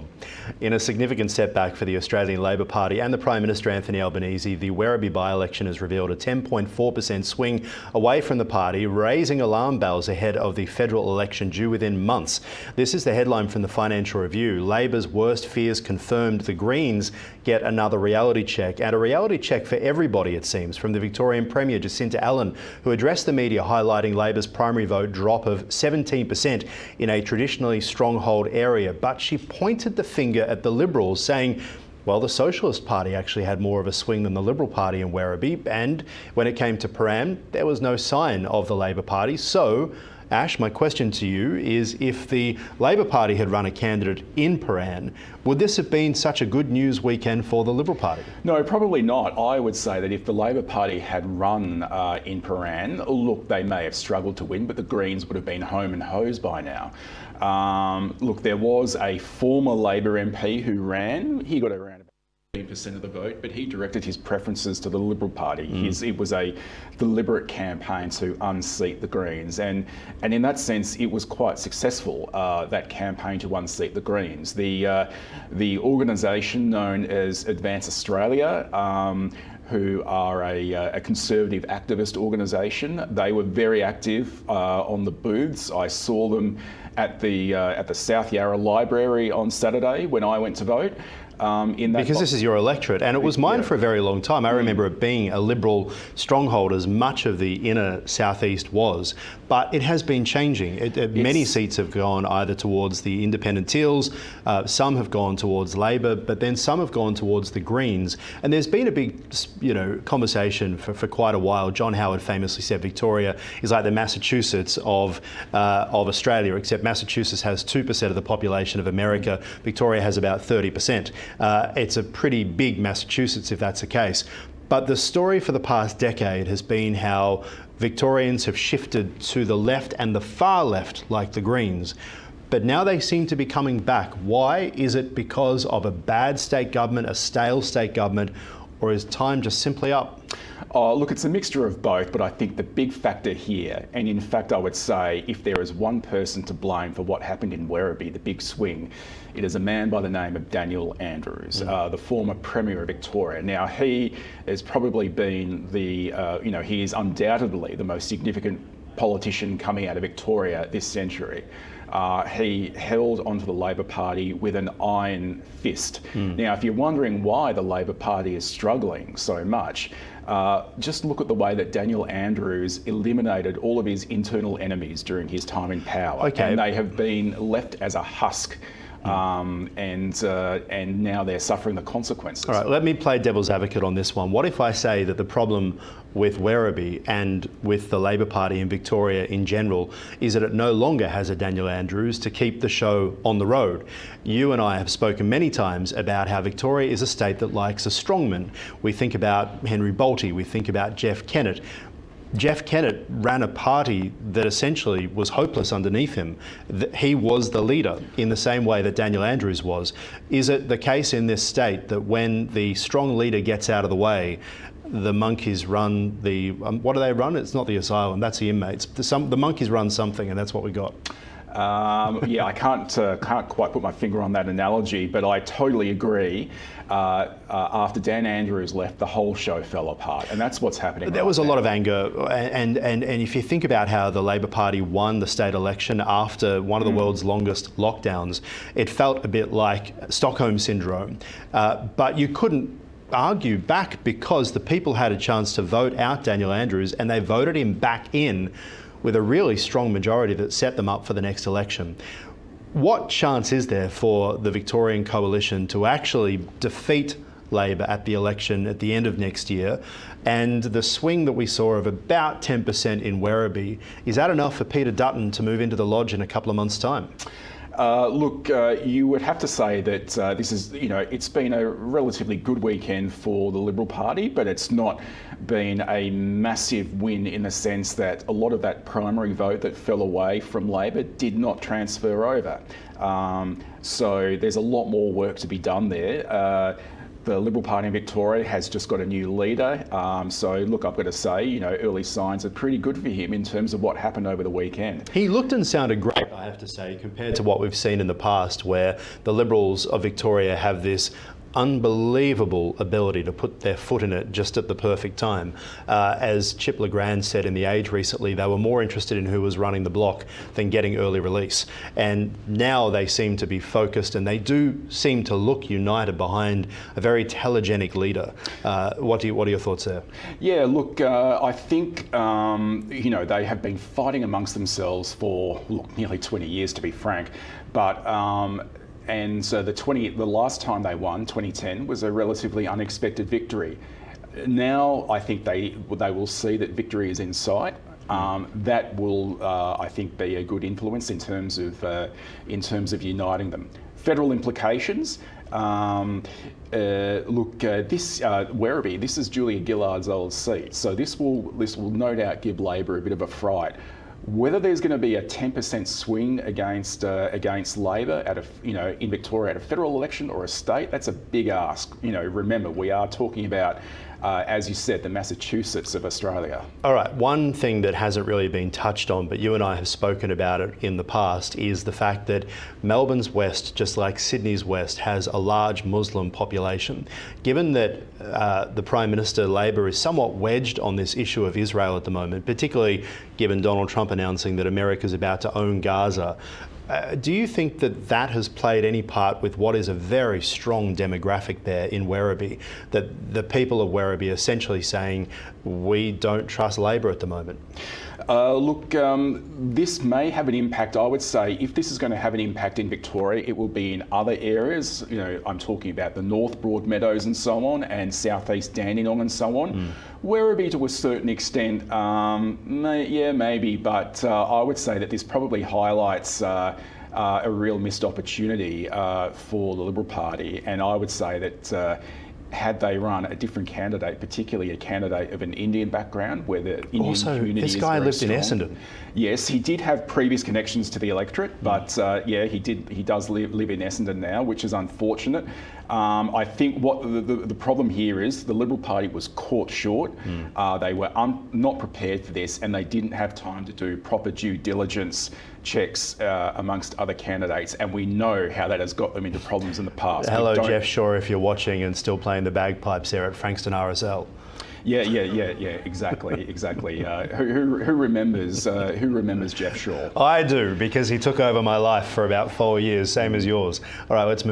sure. In a significant setback for the Australian Labor Party and the Prime Minister Anthony Albanese, the Werribee by-election has revealed a 10.4% swing away from the party, raising alarm bells ahead of the federal election due within months. This is the headline from the Financial Review. Labor's worst fears confirmed. The Greens get another reality check, and a reality check for everybody, it seems, from the Victorian Premier Jacinta Allen, who addressed the media highlighting Labor's primary vote drop of 17% in a traditionally stronghold area. But she pointed the finger at the Liberals, saying, well, the Socialist Party actually had more of a swing than the Liberal Party in Werribee, and when it came to Paran, there was no sign of the Labor Party. So, Ash, my question to you is, if the Labor Party had run a candidate in Paran, would this have been such a good news weekend for the Liberal Party? No, probably not. I would say that if the Labor Party had run in Paran, look, they may have struggled to win, but the Greens would have been home and hosed by now. Look, there was a former Labor MP who ran. He got around about 15% of the vote, but he directed his preferences to the Liberal Party. It was a deliberate campaign to unseat the Greens, and in that sense it was quite successful, that campaign to unseat the Greens. The organisation known as Advance Australia, who are a conservative activist organisation, they were very active on the booths. I saw them at the South Yarra Library on Saturday when I went to vote. Because this is your electorate, and it was mine for a very long time. I remember it being a Liberal stronghold, as much of the inner southeast was, but it has been changing. Many seats have gone either towards the independent Teals, some have gone towards Labor, but then some have gone towards the Greens. And there's been a big, conversation for quite a while. John Howard famously said Victoria is like the Massachusetts of Australia, except Massachusetts has 2% of the population of America. Victoria has about 30%. It's a pretty big Massachusetts if that's the case. But the story for the past decade has been how Victorians have shifted to the left and the far left, like the Greens. But now they seem to be coming back. Why? Is it because of a bad state government, a stale state government, or is time just simply up? Oh, look, it's a mixture of both, but I think the big factor here, and in fact I would say if there is one person to blame for what happened in Werribee, the big swing, it is a man by the name of Daniel Andrews, the former Premier of Victoria. Now, he has probably been he is undoubtedly the most significant politician coming out of Victoria this century. He held onto the Labor Party with an iron fist. Now, if you're wondering why the Labor Party is struggling so much, just look at the way that Daniel Andrews eliminated all of his internal enemies during his time in power. And they have been left as a husk. And now they're suffering the consequences. All right, let me play devil's advocate on this one. What if I say that the problem with Werribee and with the Labor Party in Victoria in general is that it no longer has a Daniel Andrews to keep the show on the road? You and I have spoken many times about how Victoria is a state that likes a strongman. We think about Henry Bolte, we think about Jeff Kennett. Jeff Kennett ran a party that essentially was hopeless underneath him. He was the leader in the same way that Daniel Andrews was. Is it the case in this state that when the strong leader gets out of the way, the monkeys run the, what do they run? It's not the asylum, that's the inmates. The monkeys run something, and that's what we got. Yeah, I can't quite put my finger on that analogy, but I totally agree. After Dan Andrews left, the whole show fell apart, and that's what's happening. There was a lot of anger, and if you think about how the Labor Party won the state election after one of the world's longest lockdowns, it felt a bit like Stockholm syndrome. But you couldn't argue back because the people had a chance to vote out Daniel Andrews, and they voted him back in with a really strong majority that set them up for the next election. What chance is there for the Victorian coalition to actually defeat Labor at the election at the end of next year? And the swing that we saw of about 10% in Werribee, is that enough for Peter Dutton to move into the Lodge in a couple of months' time? Look, you would have to say that this is, it's been a relatively good weekend for the Liberal Party, but it's not been a massive win in the sense that a lot of that primary vote that fell away from Labor did not transfer over. So there's a lot more work to be done there. the Liberal Party in Victoria has just got a new leader. So look, I've got to say, you know, early signs are pretty good for him in terms of what happened over the weekend. He looked and sounded great, I have to say, compared to what we've seen in the past, where the Liberals of Victoria have this unbelievable ability to put their foot in it just at the perfect time. As Chip Legrand said in The Age recently, they were more interested in who was running the block than getting early release. And now they seem to be focused, and they do seem to look united behind a very telegenic leader. What are your thoughts there? Yeah, look, I think, you know, they have been fighting amongst themselves for nearly 20 years, to be frank. But and so the last time they won, 2010, was a relatively unexpected victory. Now I think they will see that victory is in sight. That will, I think, be a good influence in terms of uniting them. Federal implications. Look, this Werribee, this is Julia Gillard's old seat, so this will no doubt give Labor a bit of a fright. Whether there's going to be a 10% swing against Labor at in Victoria at a federal election or a state, that's a big ask. You know, remember, we are talking about, as you said, the Massachusetts of Australia. All right, one thing that hasn't really been touched on, but you and I have spoken about it in the past, is the fact that Melbourne's west, just like Sydney's west, has a large Muslim population. Given that the Prime Minister, Labor, is somewhat wedged on this issue of Israel at the moment, particularly given Donald Trump announcing that America's about to own Gaza, do you think that that has played any part with what is a very strong demographic there in Werribee, that the people of Werribee are essentially saying, we don't trust Labor at the moment? Look, this may have an impact. I would say if this is going to have an impact in Victoria, it will be in other areas. You know, I'm talking about the North Broadmeadows and so on, and Southeast Dandenong and so on. Werribee, to a certain extent, yeah, maybe, but I would say that this probably highlights a real missed opportunity for the Liberal Party, and I would say that had they run a different candidate, particularly a candidate of an Indian background, where the Indian community is very strong. This guy lived in Essendon. Yes, he did have previous connections to the electorate, but yeah, he does live in Essendon now, which is unfortunate. I think what the problem here is the Liberal Party was caught short. They were not prepared for this, and they didn't have time to do proper due diligence checks amongst other candidates, and we know how that has got them into problems in the past. Hello, Jeff Shaw, if you're watching and still playing the bagpipes there at Frankston RSL. Yeah, exactly. Who remembers Jeff Shaw? I do, because he took over my life for about 4 years, same as yours. All right, let's move